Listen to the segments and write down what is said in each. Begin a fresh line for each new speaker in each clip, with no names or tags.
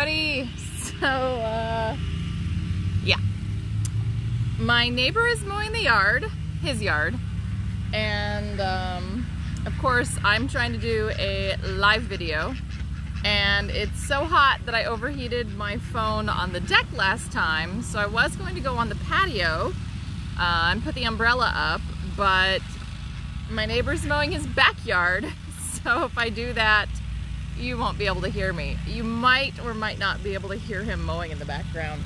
everybody. So, yeah. My neighbor is mowing the yard, his yard, and of course I'm trying to do a live video, and it's so hot that I overheated my phone on the deck last time, so I was going to go on the patio and put the umbrella up, but my neighbor's mowing his backyard, so if I do that, you won't be able to hear me. You might or might not be able to hear him mowing in the background.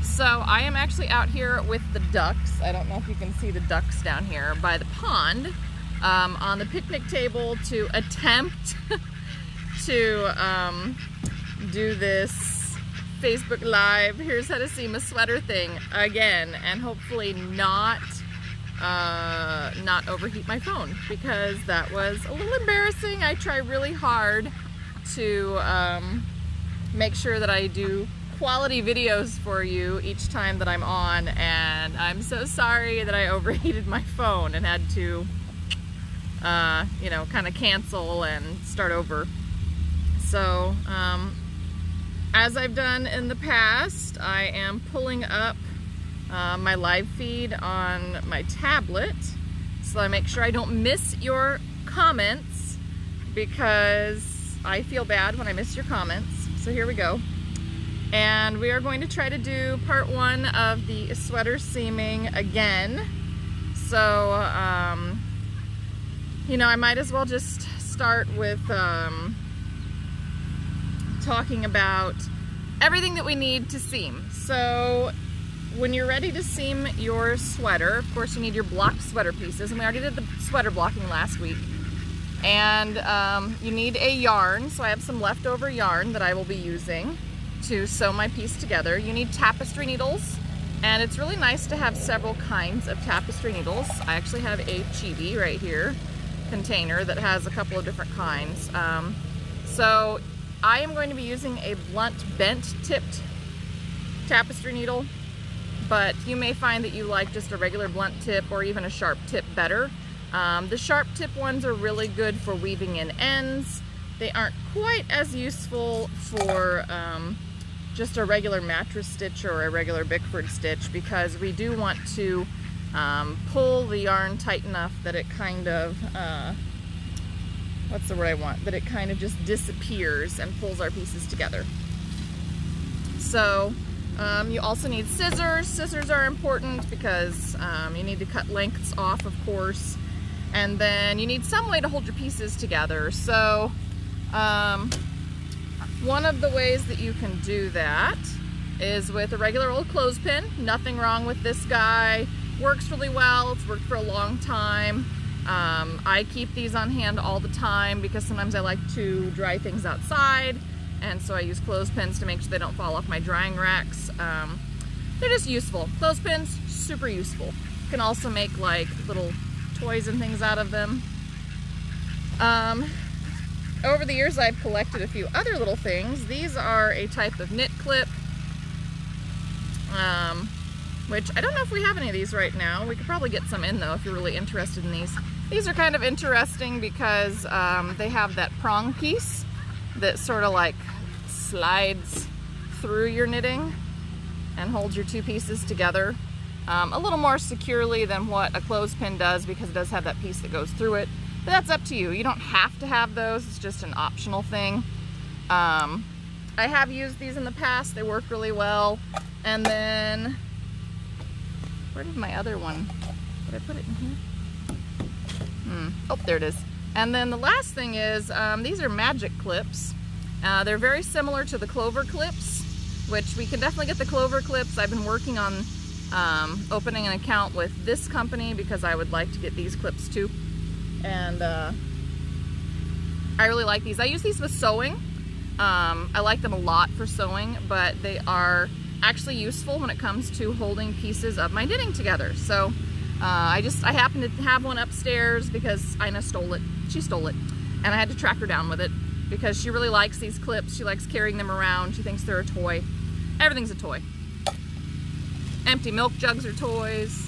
So I am actually out here with the ducks. I don't know if you can see the ducks down here by the pond, on the picnic table to attempt to do this Facebook Live, here's how to seam a sweater thing again, and hopefully not overheat my phone, because that was a little embarrassing. I try really hard to make sure that I do quality videos for you each time that I'm on, and I'm so sorry that I overheated my phone and had to you know, kind of cancel and start over. So as I've done in the past, I am pulling up my live feed on my tablet, so I make sure I don't miss your comments, because I feel bad when I miss your comments. So here we go. And we are going to try to do part one of the sweater seaming again. So, you know, I might as well just start with talking about everything that we need to seam. So when you're ready to seam your sweater, of course you need your blocked sweater pieces, and we already did the sweater blocking last week. And you need a yarn, so I have some leftover yarn that I will be using to sew my piece together. You need tapestry needles, and it's really nice to have several kinds of tapestry needles. I actually have a chibi right here container that has a couple of different kinds. So I am going to be using a blunt bent tipped tapestry needle, but you may find that you like just a regular blunt tip or even a sharp tip better. The sharp tip ones are really good for weaving in ends. They aren't quite as useful for just a regular mattress stitch or a regular Bickford stitch, because we do want to pull the yarn tight enough that it kind of, what's the word I want? That it kind of just disappears and pulls our pieces together. So you also need scissors. Scissors are important because you need to cut lengths off, of course. And then you need some way to hold your pieces together. So one of the ways that you can do that is with a regular old clothespin. Nothing wrong with this guy. Works really well. It's worked for a long time. I keep these on hand all the time because sometimes I like to dry things outside, and so I use clothespins to make sure they don't fall off my drying racks. They're just useful. Clothespins, super useful. You can also make like little toys and things out of them. Over the years I've collected a few other little things. These are a type of knit clip, which I don't know if we have any of these right now. We could probably get some in though if you're really interested in these. These are kind of interesting because they have that prong piece that sort of like slides through your knitting and holds your two pieces together a little more securely than what a clothespin does, because it does have that piece that goes through it. But that's up to you. You don't have to have those. It's just an optional thing. I have used these in the past. They work really well. And then, where did my other one? Did I put it in here? Oh, there it is. And then the last thing is, these are magic clips. They're very similar to the clover clips, which we can definitely get the clover clips. I've been working on opening an account with this company because I would like to get these clips too. And I really like these. I use these with sewing. I like them a lot for sewing, but they are actually useful when it comes to holding pieces of my knitting together. So I happened to have one upstairs because Ina stole it. She stole it, and I had to track her down with it because she really likes these clips. She likes carrying them around. She thinks they're a toy. Everything's a toy. Empty milk jugs are toys.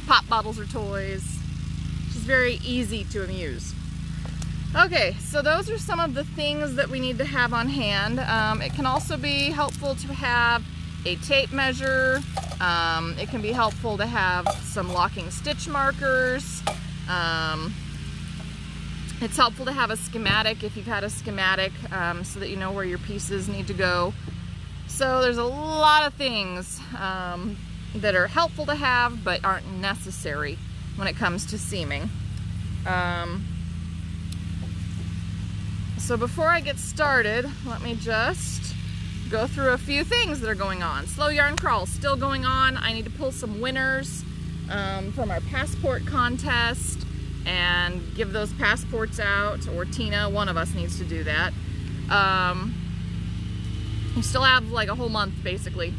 Pop bottles are toys. She's very easy to amuse. Okay, so those are some of the things that we need to have on hand. It can also be helpful to have a tape measure. It can be helpful to have some locking stitch markers. It's helpful to have a schematic if you've had a schematic, so that you know where your pieces need to go. So there's a lot of things that are helpful to have but aren't necessary when it comes to seaming. So before I get started, let me just go through a few things that are going on. Slow Yarn Crawl still going on. I need to pull some winners from our passport contest and give those passports out, or Tina, one of us needs to do that. You still have like a whole month, basically.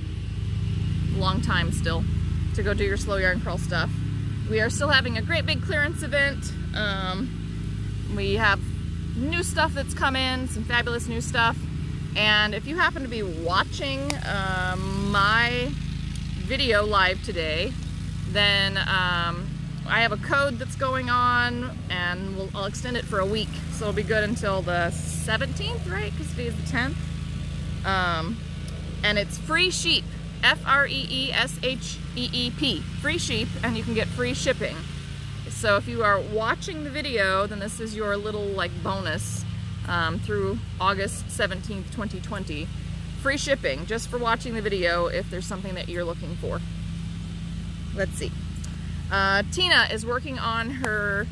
A long time still to go do your Slow Yarn Crawl stuff. We are still having a great big clearance event. We have new stuff that's come in, some fabulous new stuff. And if you happen to be watching my video live today, then I have a code that's going on, and I'll extend it for a week. So it'll be good until the 17th, right? Because today is the 10th. And it's free sheep, F-R-E-E-S-H-E-E-P, free sheep, and you can get free shipping. So if you are watching the video, then this is your little like bonus through August 17th, 2020. Free shipping just for watching the video if there's something that you're looking for. Let's see. Tina is working on her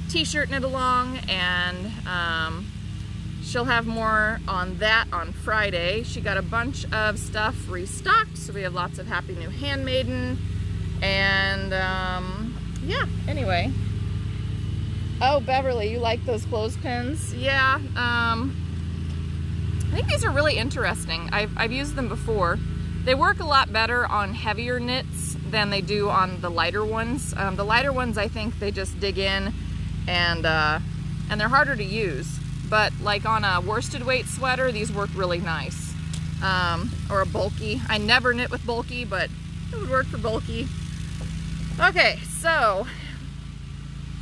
t-shirt knit along, and she'll have more on that on Friday. She got a bunch of stuff restocked, so we have lots of Happy New Handmaiden, and yeah, anyway. Oh, Beverly, you like those clothespins? Yeah, I think these are really interesting. I've used them before. They work a lot better on heavier knits than they do on the lighter ones. The lighter ones, I think they just dig in, and they're harder to use. But like on a worsted weight sweater, these work really nice. Or a bulky. I never knit with bulky, but it would work for bulky. Okay, so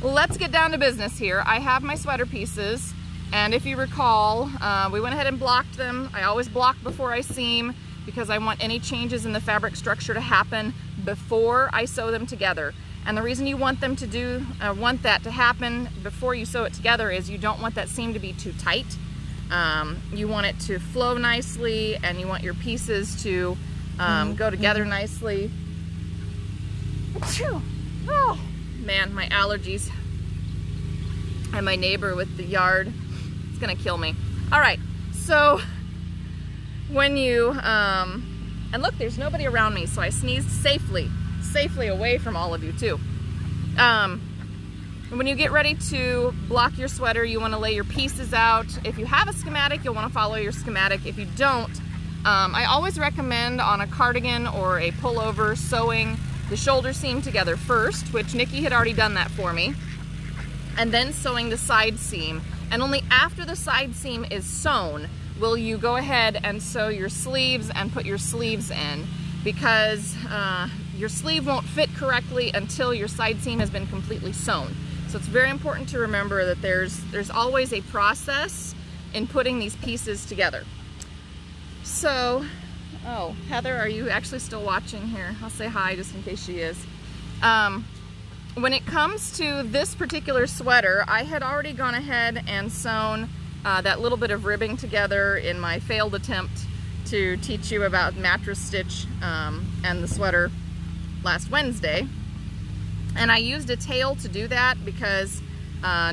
let's get down to business here. I have my sweater pieces, and if you recall, we went ahead and blocked them. I always block before I seam because I want any changes in the fabric structure to happen before I sew them together. And the reason you want them to want that to happen before you sew it together is you don't want that seam to be too tight. You want it to flow nicely, and you want your pieces to go together nicely. Oh man, my allergies. And my neighbor with the yard, it's gonna kill me. All right, so when you, and look, there's nobody around me, so I sneezed safely away from all of you too. When you get ready to block your sweater, you want to lay your pieces out. If you have a schematic, you'll want to follow your schematic. If you don't, I always recommend on a cardigan or a pullover sewing the shoulder seam together first, which Nikki had already done that for me, and then sewing the side seam. And only after the side seam is sewn will you go ahead and sew your sleeves and put your sleeves in, because your sleeve won't fit correctly until your side seam has been completely sewn. So it's very important to remember that there's always a process in putting these pieces together. So, oh, Heather, are you actually still watching here? I'll say hi just in case she is. When it comes to this particular sweater, I had already gone ahead and sewn that little bit of ribbing together in my failed attempt to teach you about mattress stitch and the sweater last Wednesday. And I used a tail to do that because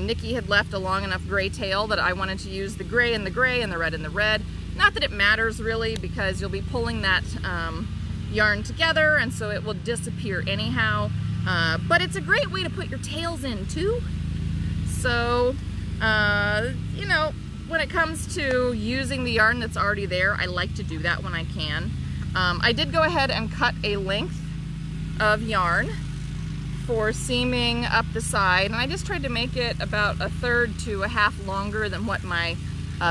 Nikki had left a long enough gray tail that I wanted to use the gray and the gray and the red and the red. Not that it matters really, because you'll be pulling that yarn together, and so it will disappear anyhow. But it's a great way to put your tails in too. So, you know, when it comes to using the yarn that's already there, I like to do that when I can. I did go ahead and cut a length of yarn for seaming up the side, and I just tried to make it about 1/3 to 1/2 longer than what my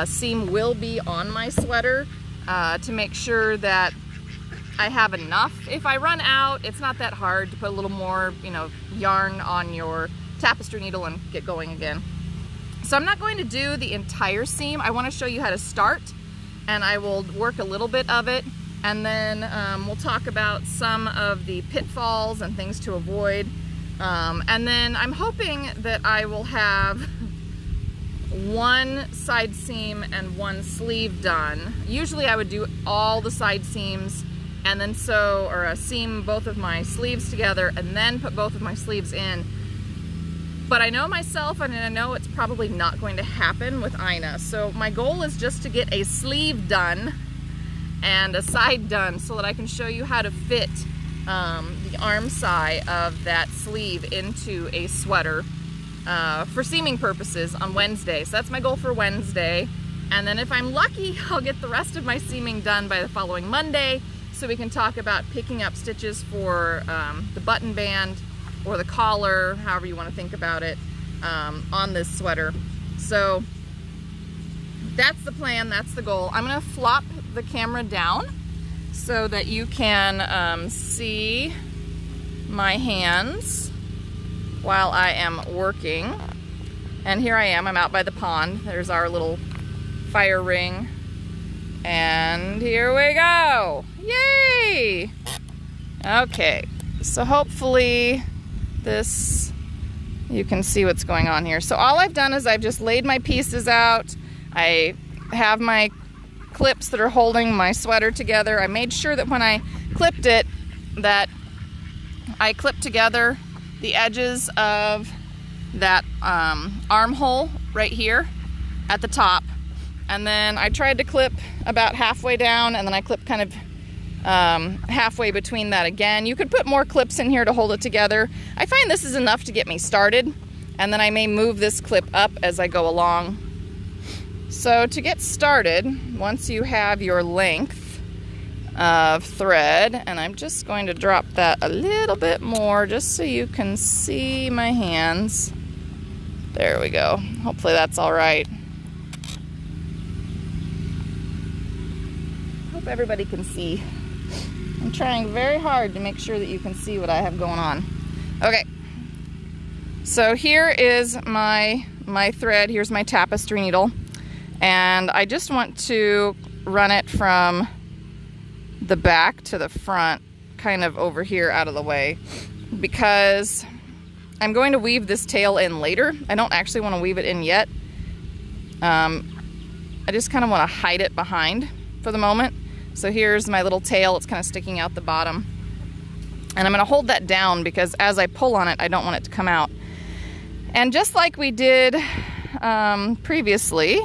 seam will be on my sweater, to make sure that I have enough. If I run out, it's not that hard to put a little more, you know, yarn on your tapestry needle and get going again. So I'm not going to do the entire seam. I want to show you how to start, and I will work a little bit of it, and then we'll talk about some of the pitfalls and things to avoid. And then I'm hoping that I will have one side seam and one sleeve done. Usually I would do all the side seams and then seam both of my sleeves together and then put both of my sleeves in. But I know myself, and I know it's probably not going to happen with Ina. So my goal is just to get a sleeve done and a side done so that I can show you how to fit the arm side of that sleeve into a sweater for seaming purposes on Wednesday. So that's my goal for Wednesday. And then if I'm lucky, I'll get the rest of my seaming done by the following Monday, so we can talk about picking up stitches for the button band or the collar, however you want to think about it, on this sweater. So that's the plan, that's the goal. I'm gonna flop the camera down so that you can see my hands while I am working. And here I am, I'm out by the pond. There's our little fire ring. And here we go. Yay! Okay, so hopefully you can see what's going on here. So all I've done is I've just laid my pieces out. I have my clips that are holding my sweater together. I made sure that when I clipped it, that I clipped together the edges of that armhole right here at the top. And then I tried to clip about halfway down, and then I clipped kind of halfway between that again. You could put more clips in here to hold it together. I find this is enough to get me started, and then I may move this clip up as I go along. So to get started, once you have your length of thread, and I'm just going to drop that a little bit more just so you can see my hands. There we go. Hopefully that's all right. Hope everybody can see. I'm trying very hard to make sure that you can see what I have going on. Okay, so here is my thread. Here's my tapestry needle, and I just want to run it from the back to the front, kind of over here out of the way, because I'm going to weave this tail in later. I don't actually want to weave it in yet. I just kind of want to hide it behind for the moment. So here's my little tail. It's kind of sticking out the bottom. And I'm going to hold that down because as I pull on it, I don't want it to come out. And just like we did previously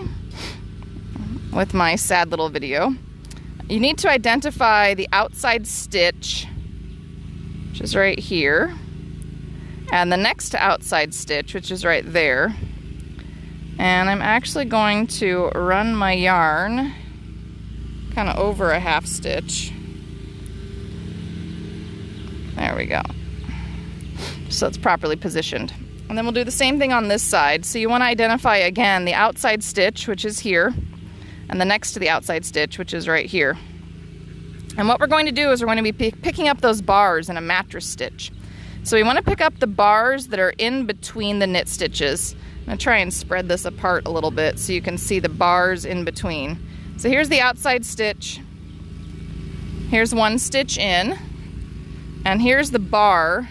with my sad little video, you need to identify the outside stitch, which is right here, and the next to outside stitch, which is right there. And I'm actually going to run my yarn kind of over a half stitch. There we go. So it's properly positioned. And then we'll do the same thing on this side. So you want to identify again the outside stitch, which is here, and the next to the outside stitch, which is right here. And what we're going to do is we're going to be picking up those bars in a mattress stitch. So we want to pick up the bars that are in between the knit stitches. I'm going to try and spread this apart a little bit so you can see the bars in between. So here's the outside stitch. Here's one stitch in, and here's the bar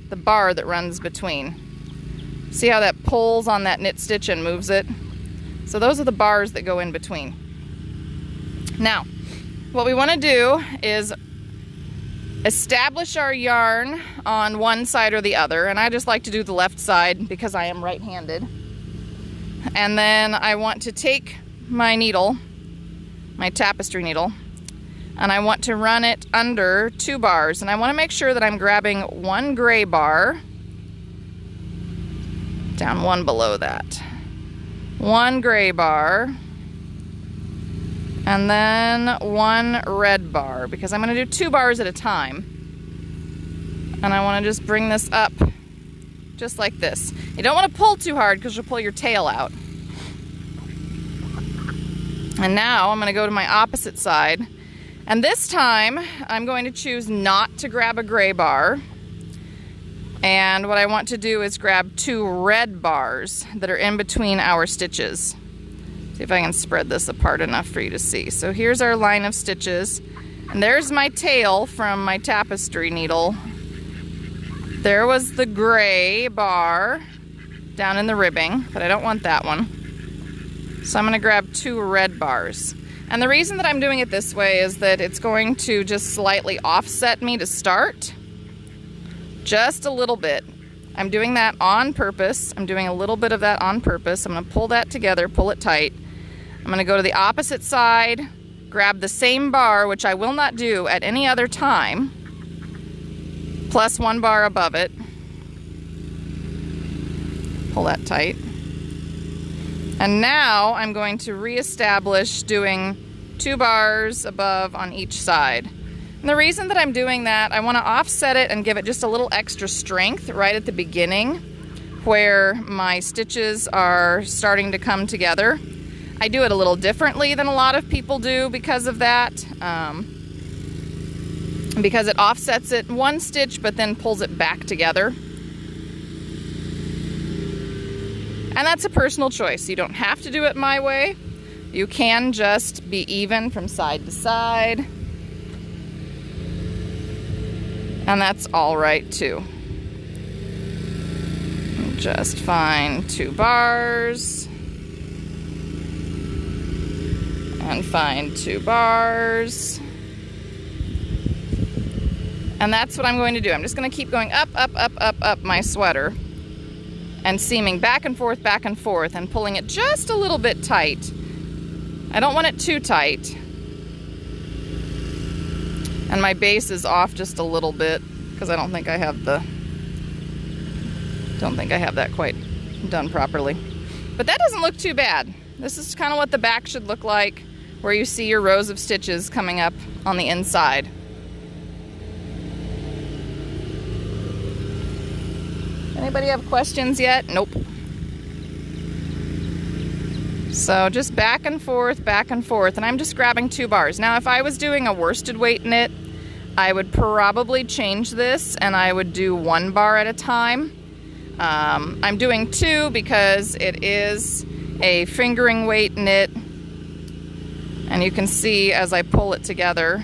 that runs between. See how that pulls on that knit stitch and moves it? So those are the bars that go in between. Now, what we want to do is establish our yarn on one side or the other, and I just like to do the left side because I am right-handed. And then I want to take my needle, my tapestry needle, and I want to run it under 2 bars, and I want to make sure that I'm grabbing one gray bar, down one below that, one gray bar, and then one red bar, because I'm going to do 2 bars at a time, and I want to just bring this up just like this. You don't want to pull too hard because you'll pull your tail out. And now I'm going to go to my opposite side, and this time I'm going to choose not to grab a gray bar, And what I want to do is grab 2 red bars that are in between our stitches. See if I can spread this apart enough for you to see. So here's our line of stitches. And there's my tail from my tapestry needle. There was the gray bar down in the ribbing, but I don't want that one. So I'm going to grab 2 red bars. And the reason that I'm doing it this way is that it's going to just slightly offset me to start. Just a little bit. I'm doing that on purpose. I'm doing a little bit of that on purpose. I'm going to pull that together, pull it tight. I'm going to go to the opposite side, grab the same bar, which I will not do at any other time, plus 1 bar above it. Pull that tight. And now I'm going to reestablish doing 2 bars above on each side. And the reason that I'm doing that, I want to offset it and give it just a little extra strength right at the beginning where my stitches are starting to come together. I do it a little differently than a lot of people do because of that. Because it offsets it 1 stitch but then pulls it back together. And that's a personal choice. You don't have to do it my way. You can just be even from side to side. And that's all right too. Just find 2 bars. And find 2 bars. And that's what I'm going to do. I'm just going to keep going up, up, up, up, up my sweater. And seaming back and forth, and pulling it just a little bit tight. I don't want it too tight. And my base is off just a little bit because I don't think I have that quite done properly. But that doesn't look too bad. This is kind of what the back should look like, where you see your rows of stitches coming up on the inside. Anybody have questions yet? Nope. So just back and forth, and I'm just grabbing 2 bars. Now if I was doing a worsted weight knit, I would probably change this and I would do 1 bar at a time. I'm doing 2 because it is a fingering weight knit, and you can see as I pull it together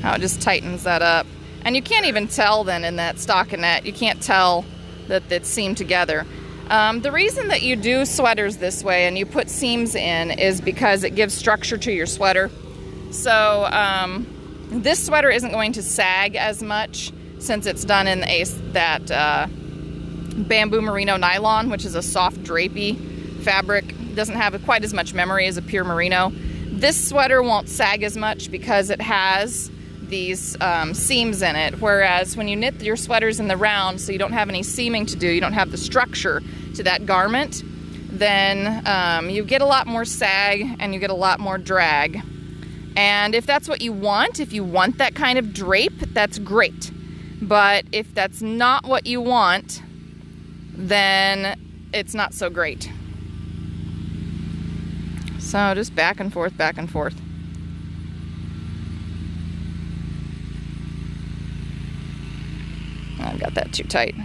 how it just tightens that up. And you can't even tell then in that stockinette, you can't tell that it's seamed together. The reason that you do sweaters this way and you put seams in is because it gives structure to your sweater. So this sweater isn't going to sag as much since it's done in that bamboo merino nylon, which is a soft drapey fabric. It doesn't have quite as much memory as a pure merino. This sweater won't sag as much because it has these seams in it, whereas when you knit your sweaters in the round, so you don't have any seaming to do, you don't have the structure to that garment, then you get a lot more sag and you get a lot more drag. And if that's what you want, if you want that kind of drape, that's great. But if that's not what you want, then it's not so great. So just back and forth, back and forth. I got that too tight.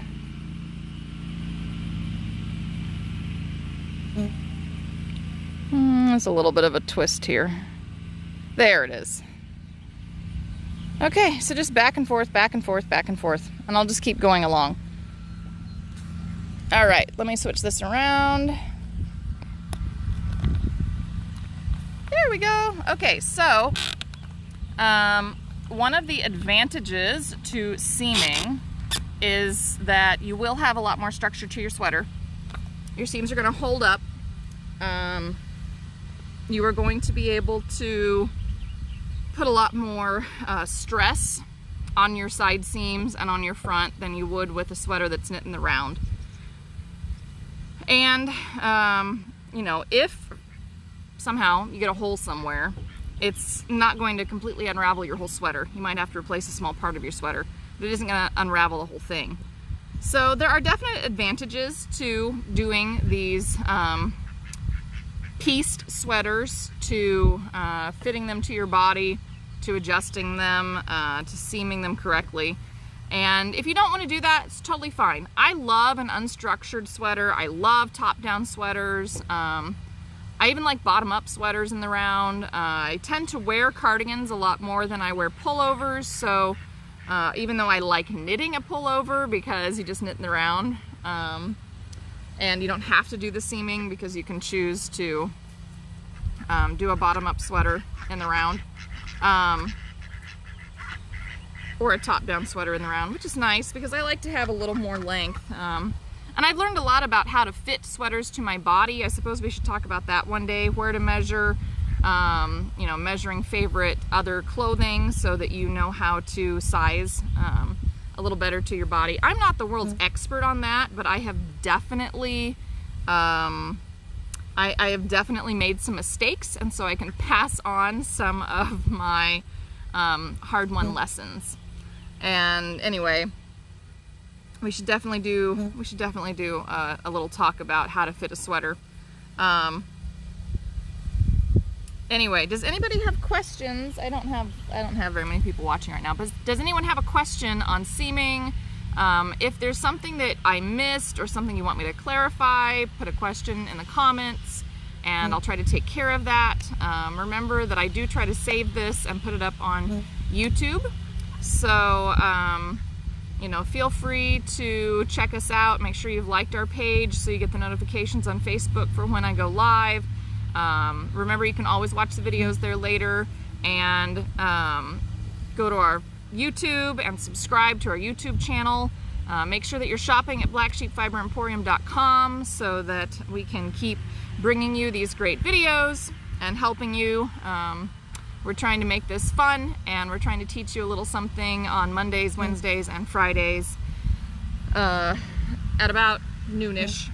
There's a little bit of a twist here. There it is. Okay, so just back and forth, back and forth, back and forth. And I'll just keep going along. All right, let me switch this around. There we go. Okay, so one of the advantages to seaming is that you will have a lot more structure to your sweater. Your seams are going to hold up. You are going to be able to put a lot more stress on your side seams and on your front than you would with a sweater that's knit in the round. And you know, if somehow you get a hole somewhere, it's not going to completely unravel your whole sweater. You might have to replace a small part of your sweater, but it isn't going to unravel the whole thing. So there are definite advantages to doing these pieced sweaters, to fitting them to your body, to adjusting them, to seaming them correctly. And if you don't want to do that, it's totally fine. I love an unstructured sweater. I love top-down sweaters. I even like bottom-up sweaters in the round. I tend to wear cardigans a lot more than I wear pullovers, so even though I like knitting a pullover because you just knit in the round, and you don't have to do the seaming because you can choose to do a bottom-up sweater in the round, or a top-down sweater in the round, which is nice because I like to have a little more length. And I've learned a lot about how to fit sweaters to my body. I suppose we should talk about that one day, where to measure, you know, measuring favorite other clothing so that you know how to size a little better to your body. I'm not the world's expert on that, but I have definitely, I have definitely made some mistakes, and so I can pass on some of my hard-won lessons. And anyway, we should definitely do a little talk about how to fit a sweater. Anyway, does anybody have questions? I don't have very many people watching right now, but does anyone have a question on seaming? If there's something that I missed or something you want me to clarify, put a question in the comments and I'll try to take care of that. Remember that I do try to save this and put it up on YouTube. So, you know, feel free to check us out. Make sure you've liked our page so you get the notifications on Facebook for when I go live. Remember, you can always watch the videos there later, and go to our YouTube and subscribe to our YouTube channel. Make sure that you're shopping at blacksheepfiberemporium.com so that we can keep bringing you these great videos and helping you. We're trying to make this fun, and we're trying to teach you a little something on Mondays, Wednesdays, and Fridays at about noonish,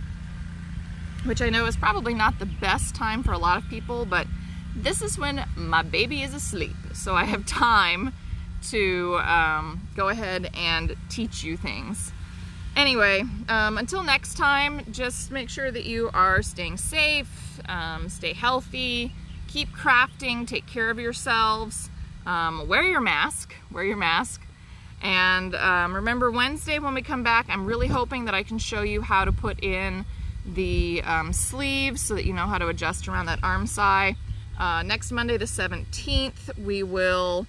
which I know is probably not the best time for a lot of people, but this is when my baby is asleep, so I have time to go ahead and teach you things. Anyway, until next time, just make sure that you are staying safe, stay healthy, keep crafting, take care of yourselves, wear your mask, and remember, Wednesday when we come back, I'm really hoping that I can show you how to put in the sleeves so that you know how to adjust around that arm side. Next Monday, the 17th, we will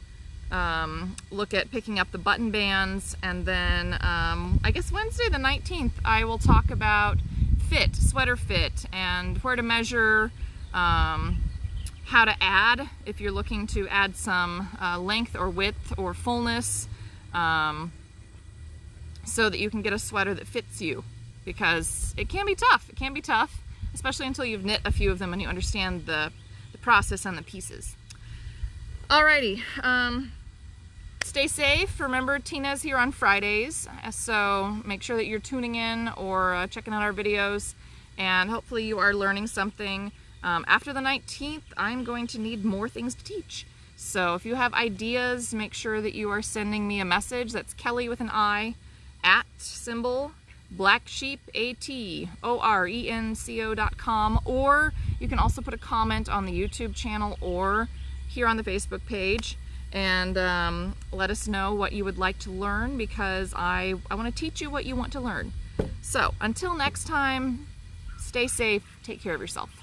look at picking up the button bands, and then I guess Wednesday the 19th, I will talk about fit, sweater fit, and where to measure, how to add, if you're looking to add some length or width or fullness, so that you can get a sweater that fits you, because it can be tough. It can be tough, especially until you've knit a few of them and you understand the process and the pieces. Alrighty, stay safe. Remember, Tina's here on Fridays, so make sure that you're tuning in or checking out our videos, and hopefully you are learning something. After the 19th, I'm going to need more things to teach. So if you have ideas, make sure that you are sending me a message. That's Kelly with an I, @ blacksheep@orenco.com, or you can also put a comment on the YouTube channel or here on the Facebook page, and let us know what you would like to learn, because I want to teach you what you want to learn. So until next time, stay safe, take care of yourself.